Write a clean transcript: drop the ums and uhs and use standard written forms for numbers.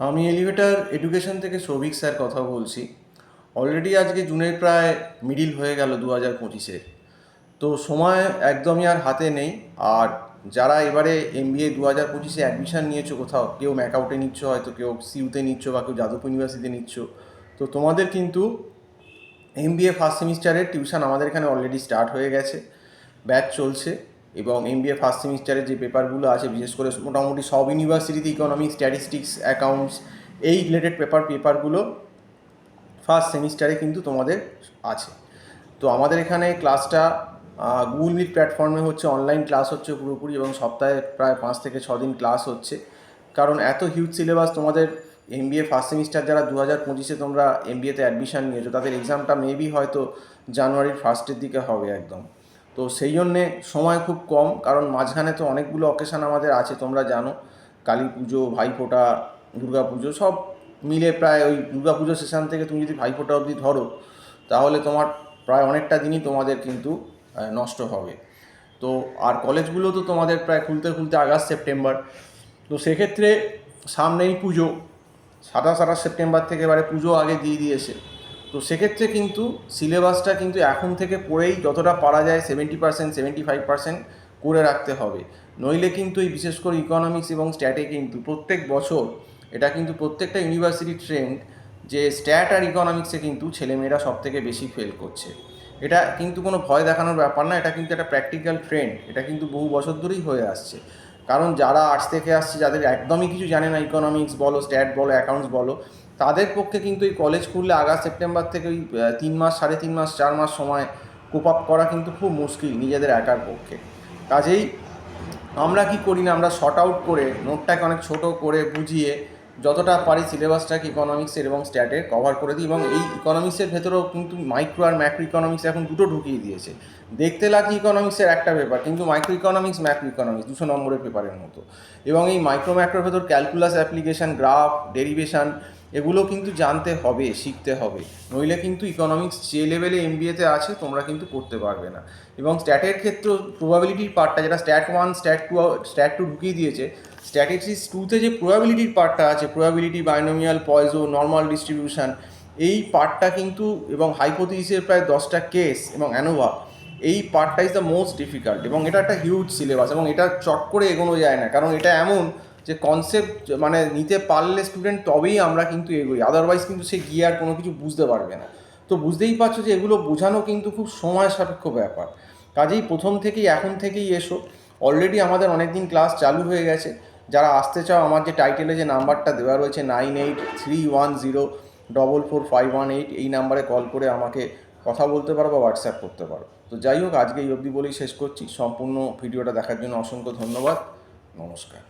আমি elevator education থেকে Souvik sir কথা বলছি। অলরেডি আজকে জুনের প্রায় মিডিল হয়ে গেল 2025-এ। তো সময় একদমই আর হাতে নেই। আর যারা এবারে MBA 2025-এ অ্যাডমিশান নিয়েছো, কোথাও কেউ ম্যাকআউটে নিচ্ছ, হয়তো কেউ সিউতে নিচ্ছ, বা কেউ যাদবপুর ইউনিভার্সিটিতে নিচ্ছ, তো তোমাদের কিন্তু MBA ফার্স্ট সেমিস্টারের টিউশন আমাদের এখানে অলরেডি স্টার্ট হয়ে গেছে, ব্যাচ চলছে। এবং MBA ফার্স্ট সেমিস্টারের যে পেপারগুলো আছে, বিশেষ করে মোটামুটি সব ইউনিভার্সিটিতে ইকোনমিক্স, স্ট্যাটিস্টিক্স, অ্যাকাউন্টস, এই রিলেটেড পেপারগুলো ফার্স্ট সেমিস্টারে কিন্তু তোমাদের আছে। তো আমাদের এখানে ক্লাসটা গুগল মিট প্ল্যাটফর্মে হচ্ছে, অনলাইন ক্লাস হচ্ছে পুরোপুরি, এবং সপ্তাহে প্রায় 5 থেকে 6 দিন ক্লাস হচ্ছে। কারণ এত হিউজ সিলেবাস, তোমাদের MBA ফার্স্ট সেমিস্টার যারা 2025-এ তোমরা MBAতে অ্যাডমিশান নিয়েছো, তাদের এক্সামটা মেবি হয়তো জানুয়ারির ফার্স্টের দিকে হবে একদম। তো সেই জন্যে সময় খুব কম, কারণ মাঝখানে তো অনেকগুলো অকেশান আমাদের আছে, তোমরা জানো, কালী পুজো, ভাইফোঁটা, দুর্গা পুজো, সব মিলে প্রায় ওই দুর্গা পুজো সেশন থেকে তুমি যদি ভাইফোঁটা অবধি ধরো, তাহলে তোমার প্রায় অনেকটা দিনই তোমাদের কিন্তু নষ্ট হবে। তো আর কলেজগুলো তো তোমাদের প্রায় খুলতে খুলতে আগস্ট সেপ্টেম্বর। তো সেক্ষেত্রে সামনেই পুজো, 27-28 সেপ্টেম্বর থেকে এবারে পুজো আগে দিয়ে দিয়েছে। তো সেক্ষেত্রে কিন্তু সিলেবাসটা কিন্তু এখন থেকে পড়েই যতটা পারা যায় 70%, 75% করে রাখতে হবে। নইলে কিন্তু এই বিশেষ করে ইকোনমিক্স এবং স্ট্যাটে কিন্তু প্রত্যেক বছর, এটা কিন্তু প্রত্যেকটা ইউনিভার্সিটির ট্রেন্ড, যে স্ট্যাট আর ইকোনমিক্সে কিন্তু ছেলেমেয়েরা সব থেকে বেশি ফেল করছে। এটা কিন্তু কোনো ভয় দেখানোর ব্যাপার না, এটা কিন্তু একটা প্র্যাকটিক্যাল ট্রেন্ড, এটা কিন্তু বহু বছর ধরেই হয়ে আসছে। কারণ যারা আর্টস থেকে আসছে, যাদের একদমই কিছু জানে না, ইকোনমিক্স বলো, স্ট্যাট বলো, অ্যাকাউন্টস বলো, তাদের পক্ষে কিন্তু এই কলেজ খুললে আগস্ট সেপ্টেম্বর থেকে ওই 3 মাস, 3.5 মাস, 4 মাস সময় কোপ আপ করা কিন্তু খুব মুশকিল নিজেদের একার পক্ষে। কাজেই আমরা কি করি না, আমরা শর্ট আউট করে নোটটাকে অনেক ছোট করে বুঝিয়ে যতটা পারি সিলেবাসটাকে ইকোনমিক্সের এবং স্ট্যাটের কভার করে দিই। এবং এই ইকোনমিক্সের ভেতরেও কিন্তু মাইক্রো আর ম্যাক্রো ইকোনমিক্স এখন দুটো ঢুকিয়ে দিয়েছে। দেখতে লাগে ইকোনমিক্সের একটা পেপার, কিন্তু মাইক্রো ইকোনমিক্স, ম্যাক্রো ইকোনমিক্স 200 নম্বরের পেপারের মতো। এবং এই মাইক্রো ম্যাক্রোর ভেতর ক্যালকুলাস অ্যাপ্লিকেশান, গ্রাফ, ডেরিভেশান, এগুলো কিন্তু জানতে হবে, শিখতে হবে। নইলে কিন্তু ইকোনমিক্স যে লেভেলে MBAতে আছে তোমরা কিন্তু করতে পারবে না। এবং স্ট্যাটের ক্ষেত্রেও প্রবাবিলিটির পার্টটা, যেটা স্ট্যাট 1, স্ট্যাট 2 ঢুকিয়ে দিয়েছে, স্ট্যাটিস্টিক্স 2তে যে প্রবাবিলিটির পার্টটা আছে, প্রবাবিলিটি, বাইনোমিয়াল, পয়জো, নর্মাল ডিস্ট্রিবিউশন, এই পার্টটা কিন্তু, এবং হাইপোথিসিসের প্রায় 10টা কেস এবং অ্যানোভা, এই পার্টটা ইজ দ্য মোস্ট ডিফিকাল্ট। এবং এটা একটা হিউজ সিলেবাস, এবং এটা চট করে এগোনো যায় না, কারণ এটা এমন যে কনসেপ্ট মানে নিতে পারলে স্টুডেন্ট তবেই আমরা কিন্তু এগোই, আদারওয়াইজ কিন্তু সে গিয়ে আর কোনো কিছু বুঝতে পারবে না। তো বুঝতেই পারছো যে এগুলো বোঝানো কিন্তু খুব সময় সাপেক্ষ ব্যাপার। কাজেই প্রথম থেকেই, এখন থেকেই এসো। অলরেডি আমাদের অনেক দিন ক্লাস চালু হয়ে গেছে। যারা আসতে চাও, আমার যে টাইটেলে যে নাম্বারটা দেওয়া রয়েছে 9831044518, এই নাম্বারে কল করে আমাকে কথা বলতে পারো বা হোয়াটসঅ্যাপ করতে পারো। তো যাই হোক, আজকে এই অবধি বলেই শেষ করছি। সম্পূর্ণ ভিডিওটা দেখার জন্য অসংখ্য ধন্যবাদ। নমস্কার।